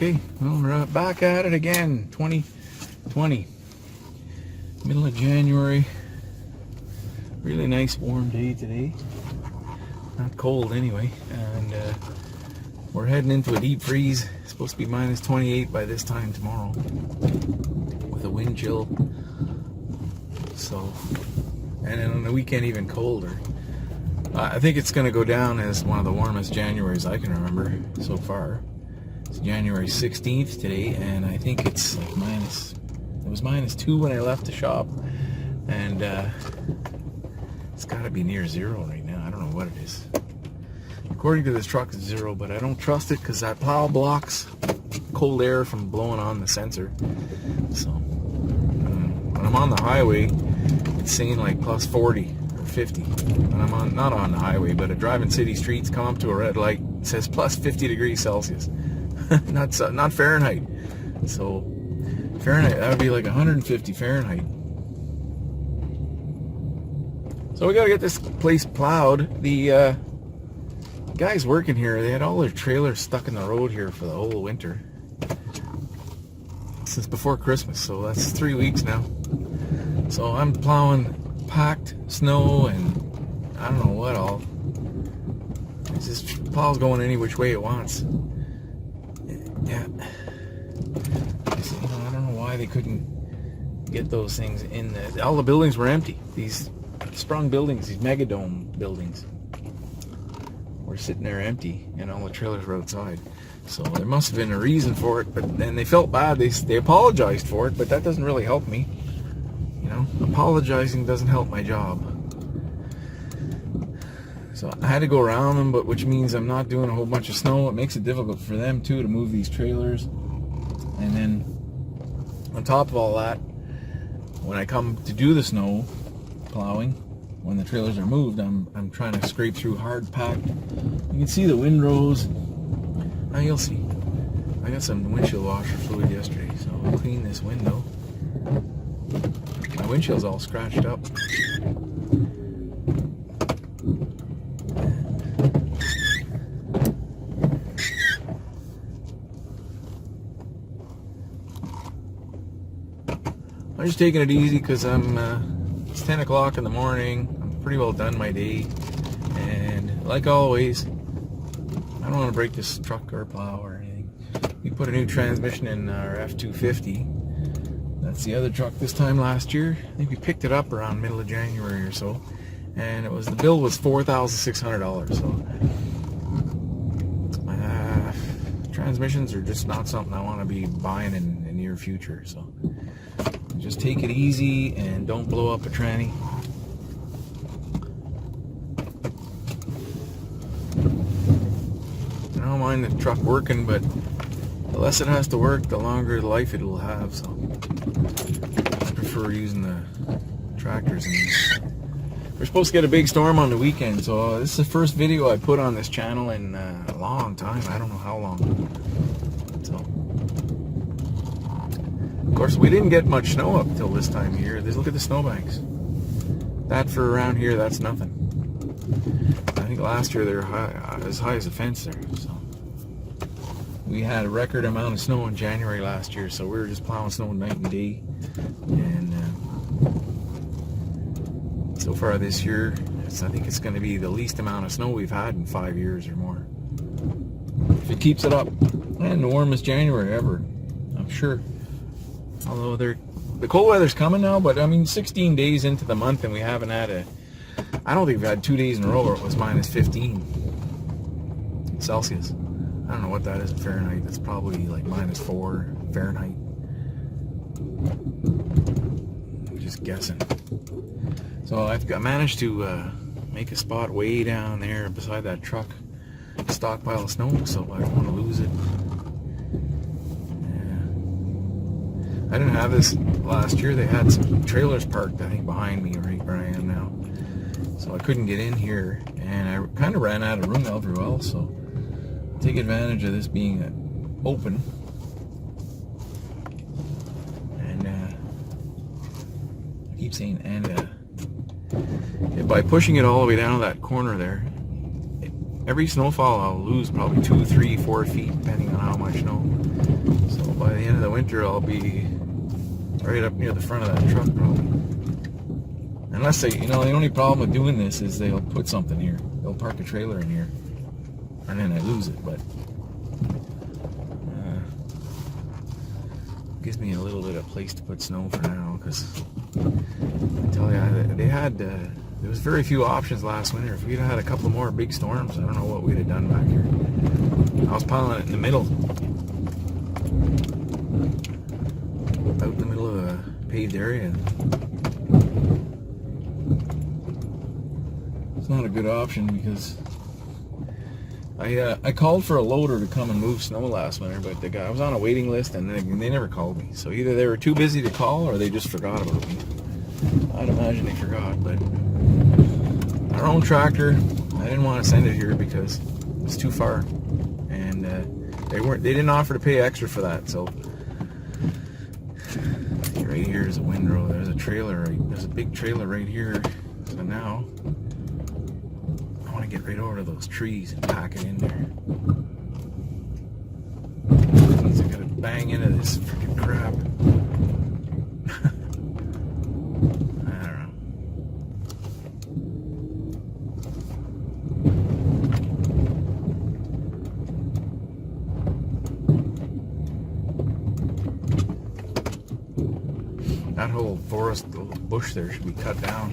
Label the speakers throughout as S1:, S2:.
S1: Okay, well, we're back at it again. 2020, middle of January. Really nice warm day today. Not cold anyway, and we're heading into a deep freeze. It's supposed to be minus 28 by this time tomorrow, with a wind chill. So, and then on the weekend even colder. I think it's going to go down as one of the warmest Januaries I can remember so far. It's January 16th today, and I think it's like it was -2 when I left the shop, and it's got to be near zero right now. I don't know what it is. According to this truck, it's zero, but I don't trust it because that plow blocks cold air from blowing on the sensor. So when I'm on the highway, it's saying like plus 40 or 50. When I'm not on the highway, but driving city streets, come up to a red light, it says plus 50 degrees Celsius. not Fahrenheit. So Fahrenheit, that would be like 150 Fahrenheit. So we gotta get this place plowed. The guys working here, they had all their trailers stuck in the road here for the whole winter since before Christmas, so that's 3 weeks now. So I'm plowing packed snow and I don't know what all. This plow's going any which way it wants. Yeah, I don't know why they couldn't get those things in there. All the buildings were empty. These sprung buildings, these megadome buildings, were sitting there empty, and all the trailers were outside. So there must have been a reason for it. But then they felt bad. They apologized for it, but that doesn't really help me. You know, apologizing doesn't help my job. So I had to go around them, but which means I'm not doing a whole bunch of snow. It makes it difficult for them too to move these trailers. And then on top of all that, when I come to do the snow plowing, when the trailers are moved, I'm trying to scrape through hard packed. You can see the windrows. Now you'll see. I got some windshield washer fluid yesterday, so I'll clean this window. My windshield's all scratched up. I'm just taking it easy because it's 10 o'clock in the morning. I'm pretty well done my day, and like always, I don't want to break this truck or plow or anything. We put a new transmission in our F250. That's the other truck this time last year. I think we picked it up around middle of January or so, and the bill was $4,600. So transmissions are just not something I want to be buying in the near future. So just take it easy and don't blow up a tranny. I don't mind the truck working, but the less it has to work, the longer life it will have. So I prefer using the tractors. We're supposed to get a big storm on the weekend, so this is the first video I put on this channel in a long time. I don't know how long. So, of course, we didn't get much snow up till this time of year. Look at the snowbanks. That for around here, that's nothing. I think last year they were as high as a fence there. So we had a record amount of snow in January last year, so we were just plowing snow night and day. And so far this year, I think it's going to be the least amount of snow we've had in 5 years or more. If it keeps it up, and the warmest January ever, I'm sure. Although the cold weather's coming now, but I mean 16 days into the month and we haven't had I don't think we've had 2 days in a row where it was -15 Celsius. I don't know what that is in Fahrenheit. That's probably like -4 Fahrenheit. I'm just guessing. So I've managed to make a spot way down there beside that truck, stockpile of snow, so I don't want to lose it. Yeah. I didn't have this last year. They had some trailers parked, I think, behind me right where I am now. So I couldn't get in here, and I kind of ran out of room everywhere, so take advantage of this being open. And I keep saying by pushing it all the way down to that corner there, every snowfall I'll lose probably 2, 3, 4 feet depending on how much snow. So by the end of the winter I'll be right up near the front of that truck probably. Unless they, the only problem with doing this is they'll put something here. They'll park a trailer in here and then I lose it, but gives me a little bit of place to put snow for now, because I tell you, they had there was very few options last winter. If we'd had a couple more big storms, I don't know what we'd have done back here. I was piling it in the middle, out in the middle of a paved area. It's not a good option because I called for a loader to come and move snow last winter, but the guy, I was on a waiting list and they never called me. So either they were too busy to call or they just forgot about me. I'd imagine they forgot, but our own tractor, I didn't want to send it here because it's too far, and they didn't offer to pay extra for that. So right here is a windrow. There's a trailer. There's a big trailer right here. So now I want to get right over to those trees and pack it in there. Means I gotta bang into this freaking crap. I don't know. That whole forest, the bush there should be cut down.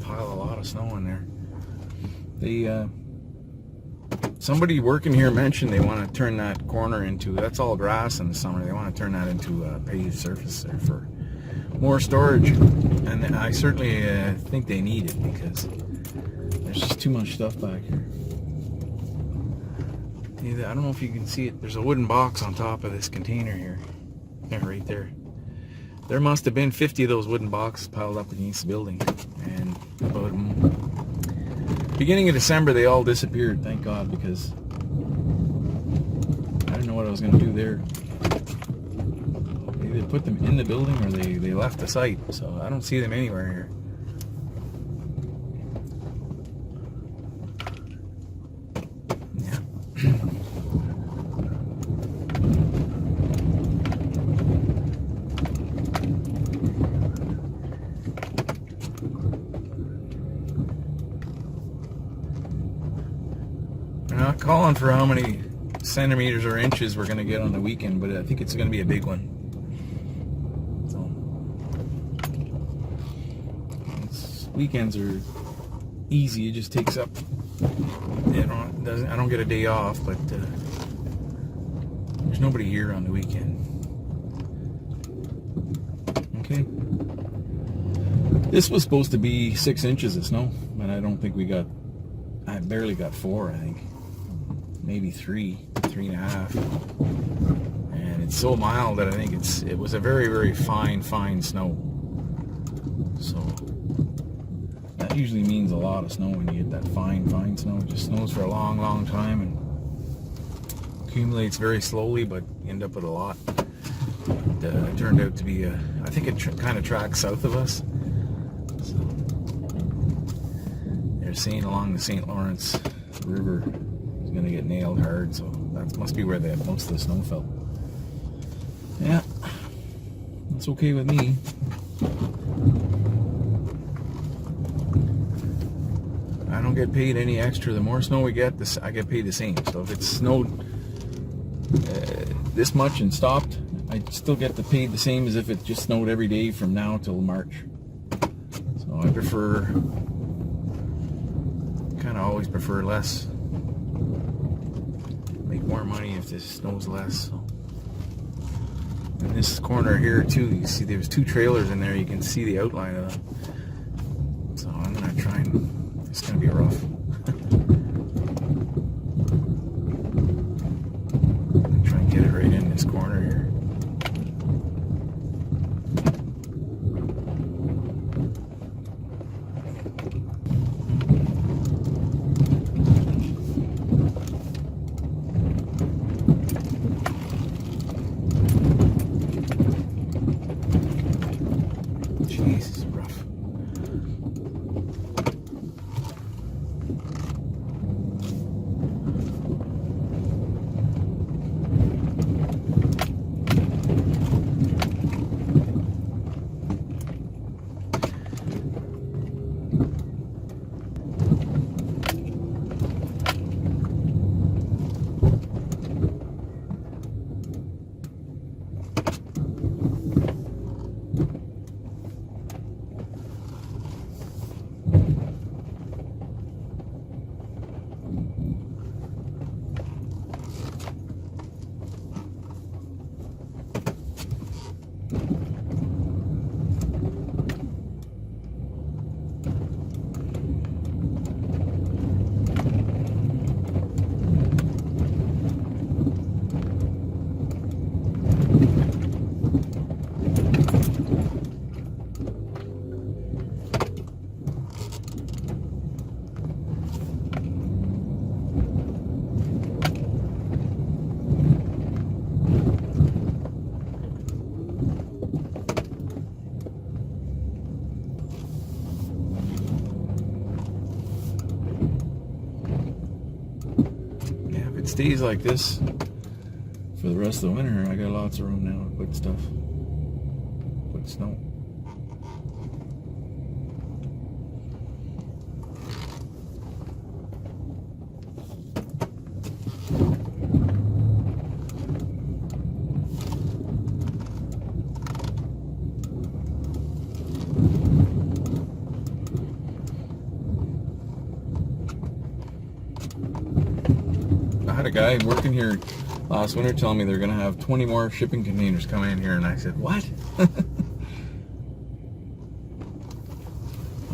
S1: Pile a lot of snow in there. Somebody working here mentioned they want to turn that corner into, that's all grass in the summer, they want to turn that into a paved surface there for more storage, and I certainly think they need it because there's just too much stuff back here. I don't know if you can see it, there's a wooden box on top of this container here. Yeah, right there. There must have been 50 of those wooden boxes piled up against the building, and about beginning of December they all disappeared, thank God, because I didn't know what I was going to do there. They either put them in the building or they left the site, so I don't see them anywhere here. Yeah. We're not calling for how many centimeters or inches we're going to get on the weekend, but I think it's going to be a big one. So, weekends are easy. It just takes up. I don't get a day off, but there's nobody here on the weekend. Okay. This was supposed to be 6 inches of snow, but I don't think we got. I barely got 4, I think. Maybe 3, 3.5, and it's so mild that I think it was a very, very fine snow. So that usually means a lot of snow when you get that fine snow. It just snows for a long time and accumulates very slowly, but you end up with a lot. It turned out to be I think it kind of tracks south of us. So they're saying along the St. Lawrence River going to get nailed hard, so that must be where most of the snow fell. Yeah, that's okay with me. I don't get paid any extra. The more snow we get, I get paid the same. So if it's snowed this much and stopped, I still get paid the same as if it just snowed every day from now till March. So I kind of always prefer less. Make more money if this snows less. So. In this corner here too, you see there's 2 trailers in there. You can see the outline of them. So I'm gonna try and. It's gonna be rough. I'm gonna try and get it right in this corner here. stays like this for the rest of the winter, I got lots of room now to put stuff. Put snow. I had a guy working here last winter telling me they're going to have 20 more shipping containers coming in here, and I said, what?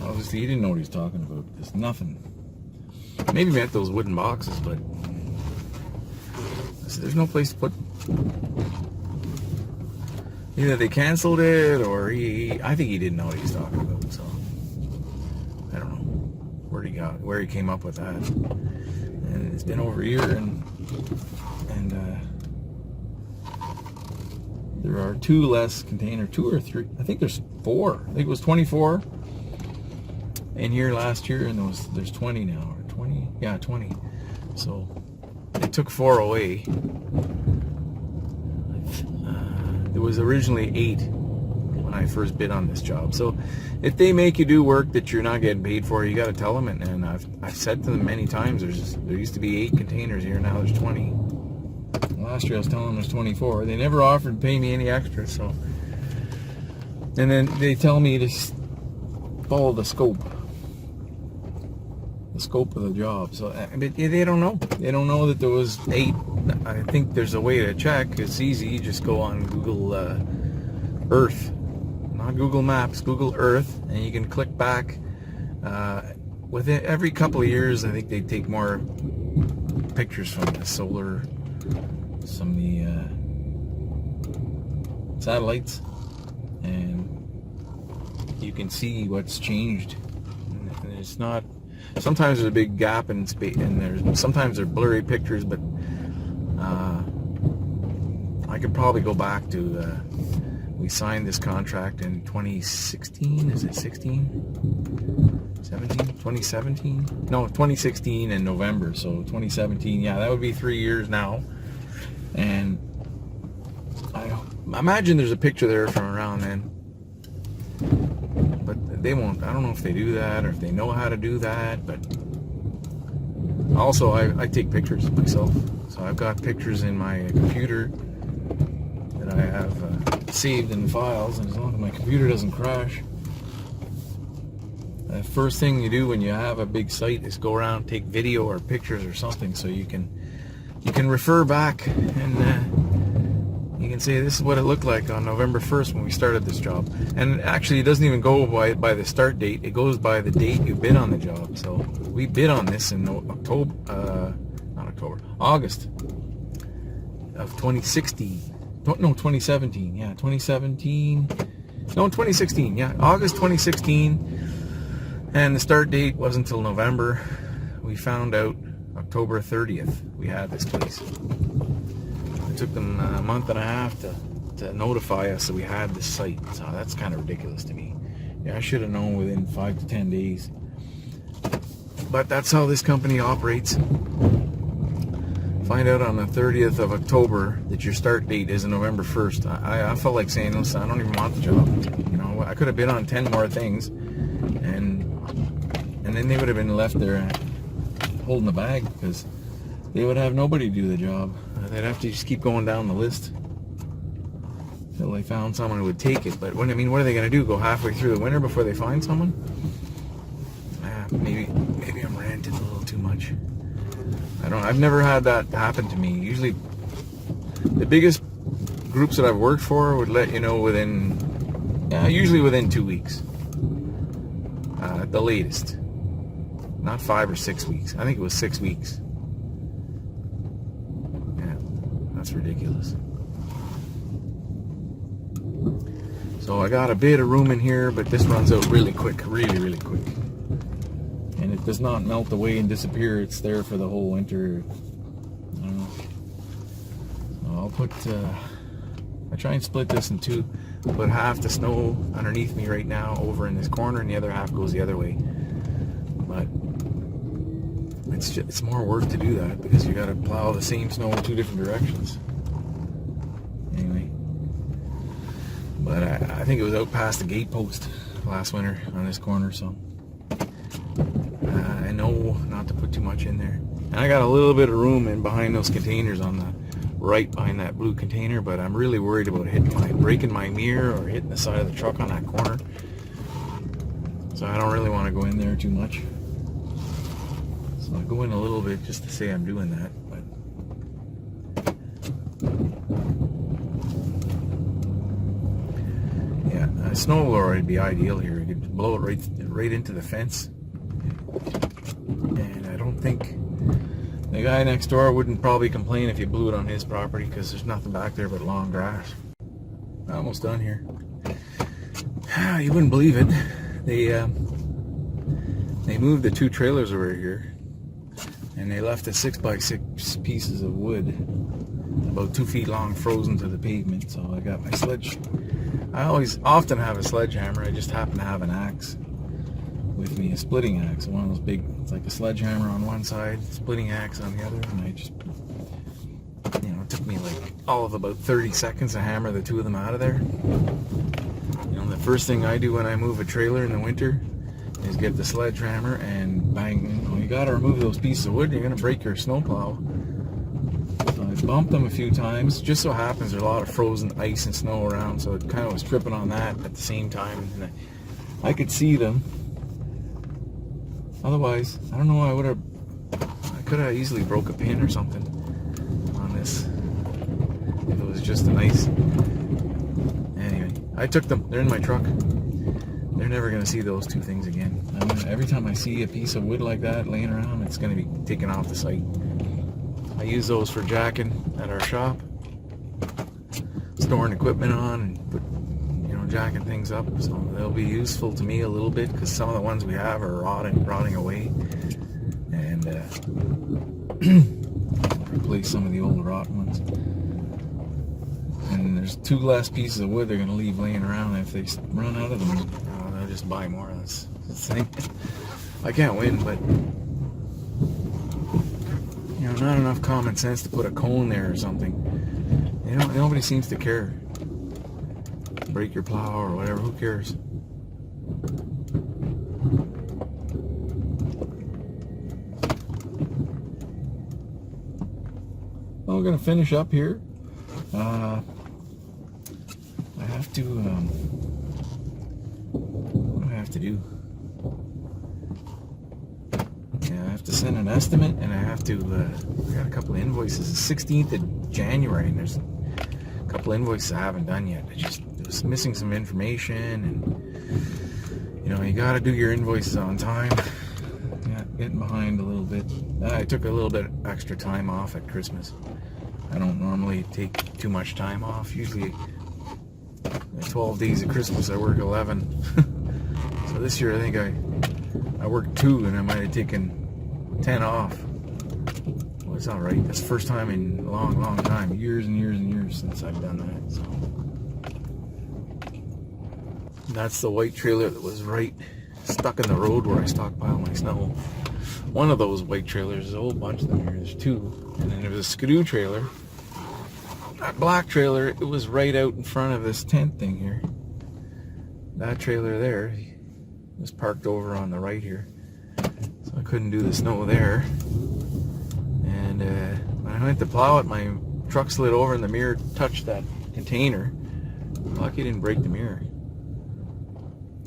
S1: Obviously, he didn't know what he was talking about. There's nothing. Maybe he meant those wooden boxes, but I said, there's no place to put. Either they canceled it, or I think he didn't know what he was talking about, so I don't know where he came up with that. And it's been over a year, and there are 2 less container, 2 or 3. I think there's 4. I think it was 24 in here last year, and there's 20 now, or 20. Yeah, 20. So they took 4 away. There was originally 8 when I first bid on this job. So if they make you do work that you're not getting paid for, you got to tell them. And I've said to them many times, there used to be 8 containers here, now there's 20. Last year I was telling them there's 24. They never offered to pay me any extra. So, and then they tell me to follow the scope of the job. So but they don't know. They don't know that there was 8. I think there's a way to check. It's easy. You just go on Google Earth, not Google Maps, Google Earth, and you can click back. Within every couple of years, I think they take more pictures from the solar, some of the satellites, and you can see what's changed. And it's not. Sometimes there's a big gap in space, and sometimes they're blurry pictures, but I could probably go back to we signed this contract in 2016. Is it 16? 17? 2017? No, 2016 in November. So 2017. Yeah, that would be 3 years now. And I imagine there's a picture there from around then. But they won't. I don't know if they do that or if they know how to do that. But also, I take pictures myself. So I've got pictures in my computer that I have saved in files, and as long as my computer doesn't crash, the first thing you do when you have a big site is go around, take video or pictures or something, so you can refer back and you can say this is what it looked like on November 1st when we started this job. And actually, it doesn't even go by the start date. It goes by the date you bid on the job. So we bid on this in August of 2016. No, 2017. Yeah, 2017. No, 2016. Yeah, August 2016. And the start date wasn't until November. We found out October 30th we had this place. It took them a month and a half to notify us that we had this site. So that's kind of ridiculous to me. Yeah, I should have known within 5 to 10 days. But that's how this company operates. Find out on the 30th of October that your start date is November 1st. I felt like saying, listen, I don't even want the job. You know, I could have been on 10 more things, and then they would have been left there holding the bag, because they would have nobody do the job. They'd have to just keep going down the list until they found someone who would take it. But what are they going to do? Go halfway through the winter before they find someone? Maybe I'm ranting a little too much. I've never had that happen to me. Usually, the biggest groups that I've worked for would let you know usually within 2 weeks. The latest. Not 5 or 6 weeks. I think it was 6 weeks. Yeah, that's ridiculous. So I got a bit of room in here, but this runs out really quick. Really, really quick. And it does not melt away and disappear. It's there for the whole winter. I don't know. So I'll put, I try and split this in two. Put half the snow underneath me right now over in this corner, and the other half goes the other way. But it's more work to do that because you got to plow the same snow in two different directions. Anyway, but I think it was out past the gate post last winter on this corner, so I know not to put too much in there. And I got a little bit of room in behind those containers on the right behind that blue container, but I'm really worried about breaking my mirror or hitting the side of the truck on that corner. So I don't really want to go in there too much. So I'll go in a little bit just to say I'm doing that. But yeah, a snow blower would be ideal here. You could blow it right into the fence. And I don't think the guy next door wouldn't probably complain if you blew it on his property because there's nothing back there but long grass. Almost done here. You wouldn't believe it. They moved the two trailers over here and they left the 6x6 pieces of wood about 2 feet long frozen to the pavement. So I got my sledge. I often have a sledgehammer. I just happen to have an axe with me, a splitting axe, one of those big, it's like a sledgehammer on one side, splitting axe on the other, and I just, it took me like all of about 30 seconds to hammer the two of them out of there. The first thing I do when I move a trailer in the winter is get the sledgehammer and bang, you gotta remove those pieces of wood, you're gonna break your snowplow. So I bumped them a few times. Just so happens there's a lot of frozen ice and snow around, so it kind of was tripping on that at the same time, and I could see them. Otherwise, I don't know, I could have easily broke a pin or something on this if it was just a nice. Anyway, I took them. They're in my truck. They're never going to see those two things again. Every time I see a piece of wood like that laying around, it's going to be taken off the site. I use those for jacking at our shop, storing equipment on, and put, jacking things up, so they'll be useful to me a little bit because some of the ones we have are rotting away, and replace some of the old rotten ones. And there's 2 less pieces of wood they're going to leave laying around. If they run out of them, they'll just buy more. That's the thing. I can't win, but not enough common sense to put a cone there or something. Nobody seems to care. Break your plow or whatever, who cares? Well, we're going to finish up here. I have to, what do I have to do? Yeah, I have to send an estimate, and I have to, I got a couple of invoices. The 16th of January, and there's a couple of invoices I haven't done yet. It was missing some information, and you got to do your invoices on time. Yeah, getting behind a little bit. I took a little bit extra time off at Christmas. I don't normally take too much time off. Usually 12 days of Christmas I work 11. So this year I think I worked 2 and I might have taken 10 off. Well, it's alright. That's the first time in a long time. Years and years and years since I've done that. So that's the white trailer that was right stuck in the road where I stockpile my snow. One of those white trailers, there's a whole bunch of them here. There's 2. And then there was a skidoo trailer. That black trailer, it was right out in front of this tent thing here. That trailer there was parked over on the right here. So I couldn't do the snow there. And when I went to plow it, my truck slid over and the mirror touched that container. Lucky I didn't break the mirror.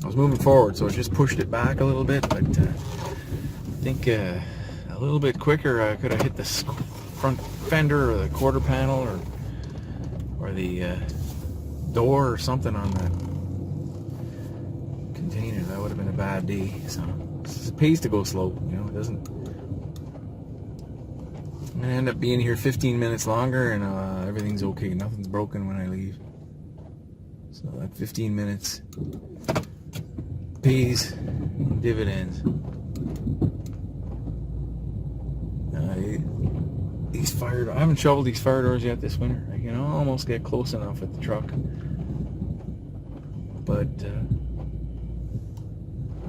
S1: I was moving forward, so it just pushed it back a little bit, but I think a little bit quicker I could have hit the front fender or the quarter panel or the door or something on that container. That would have been a bad day. So it pays to go slow, it doesn't. I'm gonna end up being here 15 minutes longer, and everything's okay. Nothing's broken when I leave. So that 15 minutes pays dividends. I haven't shoveled these fire doors yet this winter. I can almost get close enough with the truck, but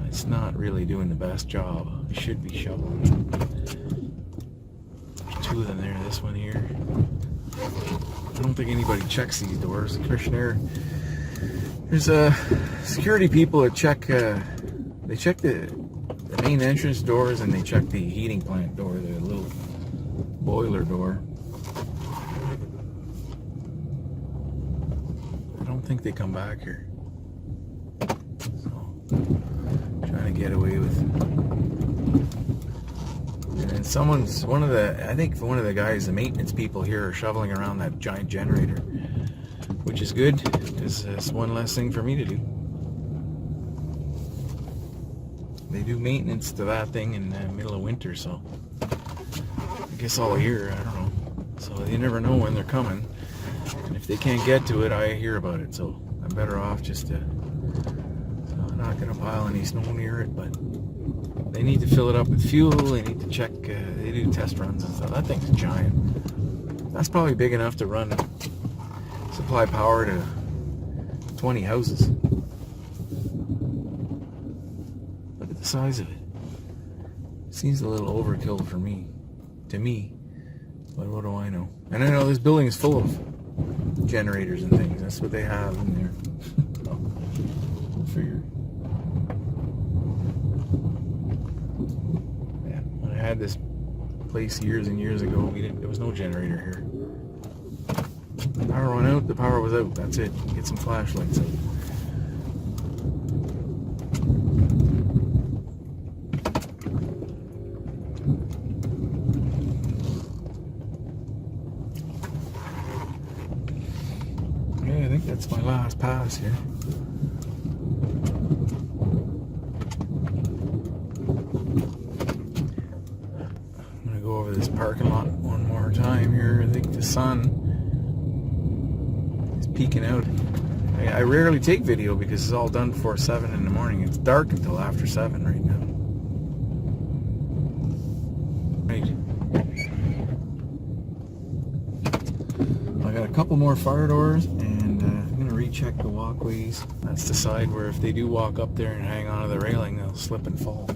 S1: I it's not really doing the best job. I should be shoveling. There's two of them there. This one here. I don't think anybody checks these doors. Commissioner, there's security people that check. They check the main entrance doors and they check the heating plant door, the little boiler door. I don't think they come back here. So, trying to get away with. And then I think one of the guys, the maintenance people here, are shoveling around that giant generator, which is good because it's one less thing for me to do. They do maintenance to that thing in the middle of winter, so I guess all year, I don't know. So you never know when they're coming, and if they can't get to it, I hear about it. So I'm better off just to. So I'm not gonna pile any snow near it, but they need to fill it up with fuel. They need to check. They do test runs and stuff. That thing's giant. That's probably big enough to supply power to 20 houses. Look at the size of it. Seems a little overkill to me, but what do I know? And I know this building is full of generators and things. That's what they have in there. I'll figure. Yeah, when I had this place years and years ago, there was no generator here. The power went out, the power was out. That's it. Get some flashlights out. Yeah, I think that's my last pass here. I'm gonna go over this parking lot one more time here. I think the sun peeking out. I rarely take video because it's all done before 7 in the morning. It's dark until after 7 right now. Right. I got a couple more fire doors, and I'm going to recheck the walkways. That's the side where if they do walk up there and hang onto the railing, they'll slip and fall.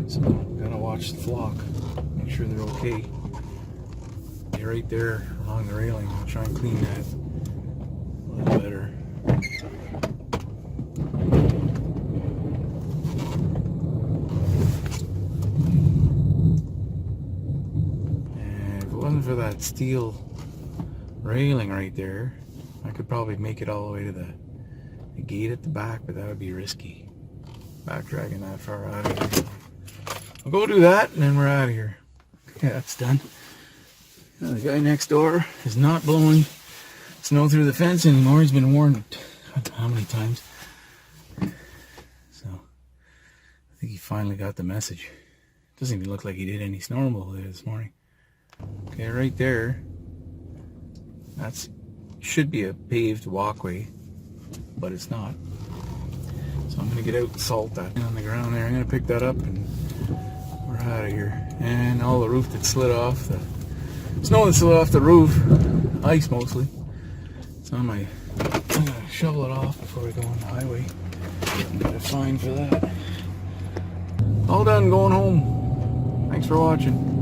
S1: So I'm going to watch the flock, make sure they're okay. They're right there along the railing. I'll try and clean that a little better. And if it wasn't for that steel railing right there, I could probably make it all the way to the gate at the back, but that would be risky. Back dragging that far out of here. I'll go do that and then we're out of here. Okay, that's done. Now, the guy next door is not blowing snow through the fence anymore. He's been warned how many times. So I think he finally got the message. Doesn't even look like he did any snow removal there this morning. Okay, right there, that's should be a paved walkway, but it's not. So I'm gonna get out and salt that on the ground there. I'm gonna pick that up and we're out of here. And all the roof that slid off, the snow that slid off the roof, ice mostly. It's on my. I'm gonna shovel it off before I go on the highway. Get a fine for that. All done, going home. Thanks for watching.